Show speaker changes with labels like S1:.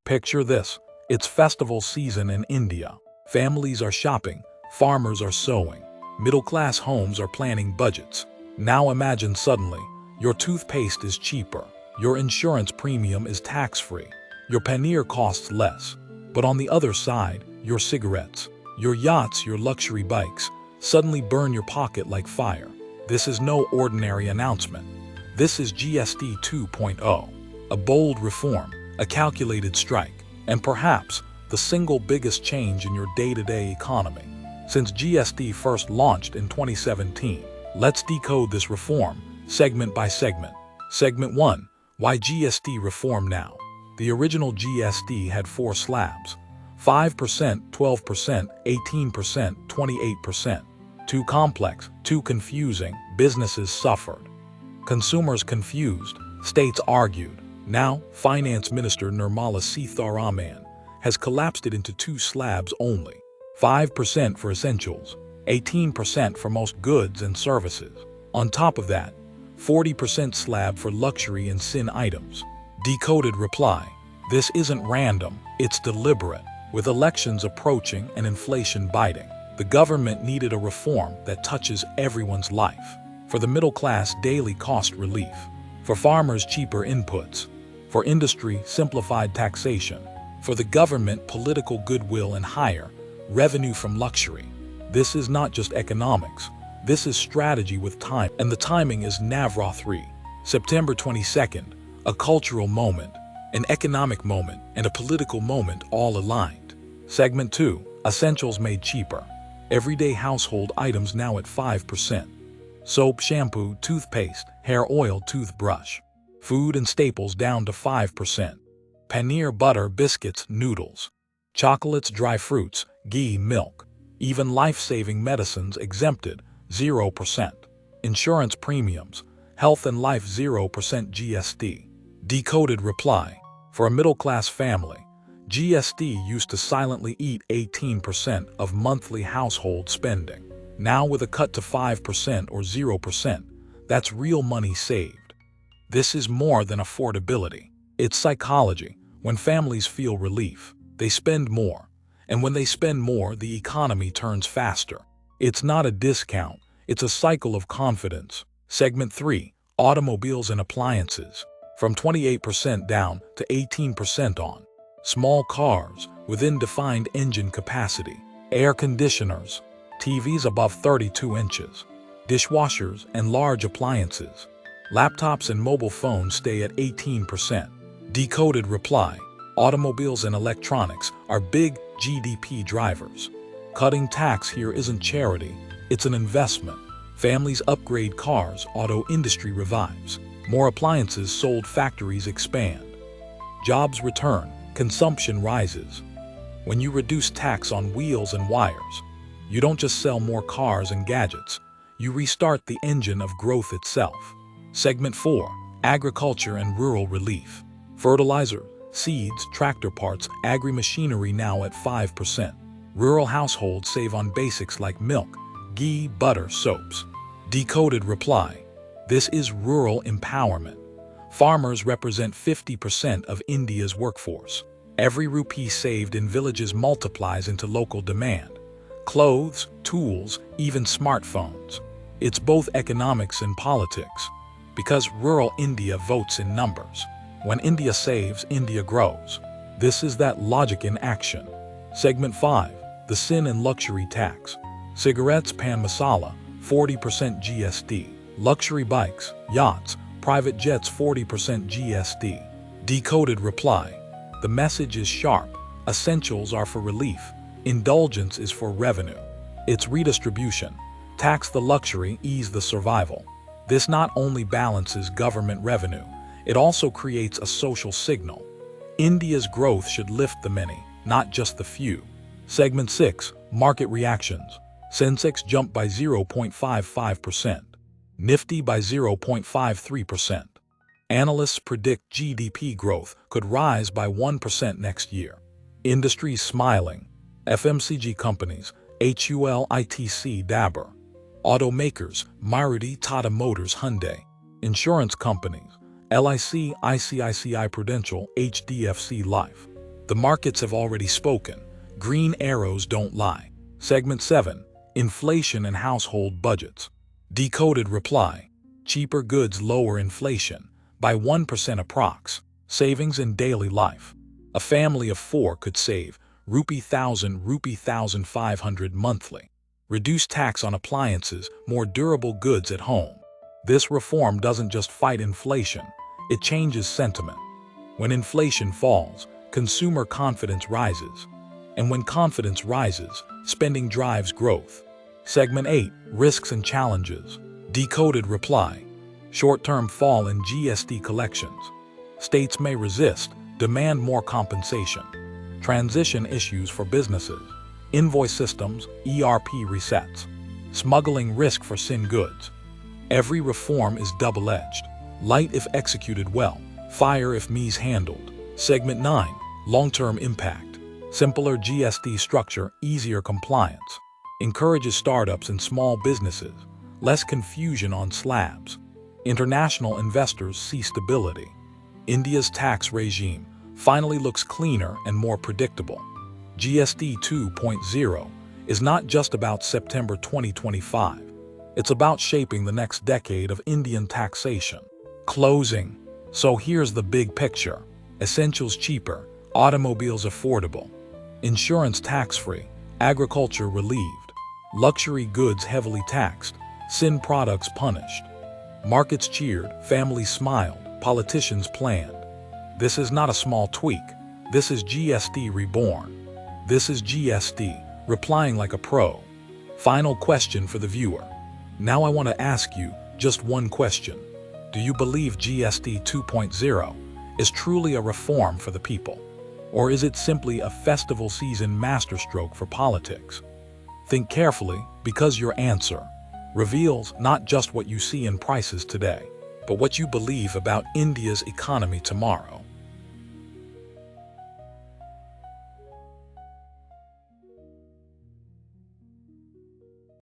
S1: Picture this. It's festival season in India. Families are shopping, farmers are sowing, middle-class homes are planning budgets. Now imagine suddenly, your toothpaste is cheaper, your insurance premium is tax-free, your paneer costs less. But on the other side, your cigarettes, your yachts, your luxury bikes, suddenly burn your pocket like fire. This is no ordinary announcement. This is GST 2.0, a bold reform, a calculated strike, and perhaps the single biggest change in your day-to-day economy. Since GST first launched in 2017, let's decode this reform, segment by segment. Segment 1. Why GST reform now? The original GST had 4 slabs: 5%, 12%, 18%, 28%. Too complex, too confusing, businesses suffered. Consumers confused, states argued. Now, Finance Minister Nirmala Sitharaman has collapsed it into 2 slabs only: 5% for essentials, 18% for most goods and services. On top of that, 40% slab for luxury and sin items. Decoded reply: this isn't random, it's deliberate. With elections approaching and inflation biting, the government needed a reform that touches everyone's life. For the middle class, daily cost relief. For farmers, cheaper inputs. For industry, simplified taxation. For the government, political goodwill and higher revenue from luxury. This is not just economics. This is strategy with time, and the timing is Navratri, September 22nd, a cultural moment, an economic moment, and a political moment all aligned. Segment 2. Essentials made cheaper. Everyday household items now at 5%. Soap, shampoo, toothpaste, hair oil, toothbrush. Food and staples down to 5%. Paneer, butter, biscuits, noodles. Chocolates, dry fruits, ghee, milk. Even life-saving medicines exempted, 0%. Insurance premiums, health and life 0% GST. Decoded reply: for a middle-class family, GST used to silently eat 18% of monthly household spending. Now with a cut to 5% or 0%, that's real money saved. This is more than affordability. It's psychology. When families feel relief, they spend more. And when they spend more, the economy turns faster. It's not a discount, it's a cycle of confidence. Segment 3. Automobiles and appliances. From 28% down to 18% on. Small cars within defined engine capacity. Air conditioners. TVs above 32 inches. Dishwashers and large appliances. Laptops and mobile phones stay at 18%. Decoded reply: automobiles and electronics are big GDP drivers. Cutting tax here isn't charity, it's an investment. Families upgrade cars, auto industry revives. More appliances sold, factories expand. Jobs return, consumption rises. When you reduce tax on wheels and wires, you don't just sell more cars and gadgets, you restart the engine of growth itself. Segment 4. Agriculture and rural relief. Fertilizer, seeds, tractor parts, agri-machinery now at 5%. Rural households save on basics like milk, ghee, butter, soaps. Decoded reply: this is rural empowerment. Farmers represent 50% of India's workforce. Every rupee saved in villages multiplies into local demand. Clothes, tools, even smartphones. It's both economics and politics. Because rural India votes in numbers. When India saves, India grows. This is that logic in action. Segment 5. The sin and luxury tax. Cigarettes, pan masala, 40% GST. Luxury bikes, yachts, private jets, 40% GST. Decoded reply: the message is sharp. Essentials are for relief. Indulgence is for revenue. It's redistribution. Tax the luxury, ease the survival. This not only balances government revenue, it also creates a social signal. India's growth should lift the many, not just the few. Segment 6. Market reactions. Sensex jumped by 0.55%. Nifty by 0.53%. Analysts predict GDP growth could rise by 1% next year. Industries smiling. FMCG companies, HUL, ITC, Dabur. Automakers, Maruti, Tata Motors, Hyundai. Insurance companies, LIC, ICICI Prudential, HDFC Life. The markets have already spoken. Green arrows don't lie. Segment 7. Inflation and household budgets. Decoded reply. Cheaper goods lower inflation by 1% approx. Savings in daily life. A family of 4 could save rupee 1,500 monthly. Reduce tax on appliances, more durable goods at home. This reform doesn't just fight inflation, it changes sentiment. When inflation falls, consumer confidence rises. And when confidence rises, spending drives growth. Segment 8. Risks and challenges. Decoded reply. Short-term fall in GST collections. States may resist, demand more compensation. Transition issues for businesses. Invoice systems, ERP resets. Smuggling risk for sin goods. Every reform is double-edged. Light if executed well, fire if mishandled. Segment 9. Long-term impact. Simpler GST structure, easier compliance. Encourages startups and small businesses. Less confusion on slabs. International investors see stability. India's tax regime finally looks cleaner and more predictable. GST 2.0 is not just about September 2025. It's about shaping the next decade of Indian taxation. Closing. So here's the big picture. Essentials cheaper, automobiles affordable, insurance tax-free, agriculture relieved, luxury goods heavily taxed, sin products punished. Markets cheered, families smiled, politicians planned. This is not a small tweak. This is GST reborn. This is GST, replying like a pro. Final question for the viewer. Now I want to ask you just one question. Do you believe GST 2.0 is truly a reform for the people? Or is it simply a festival season masterstroke for politics? Think carefully, because your answer reveals not just what you see in prices today, but what you believe about India's economy tomorrow.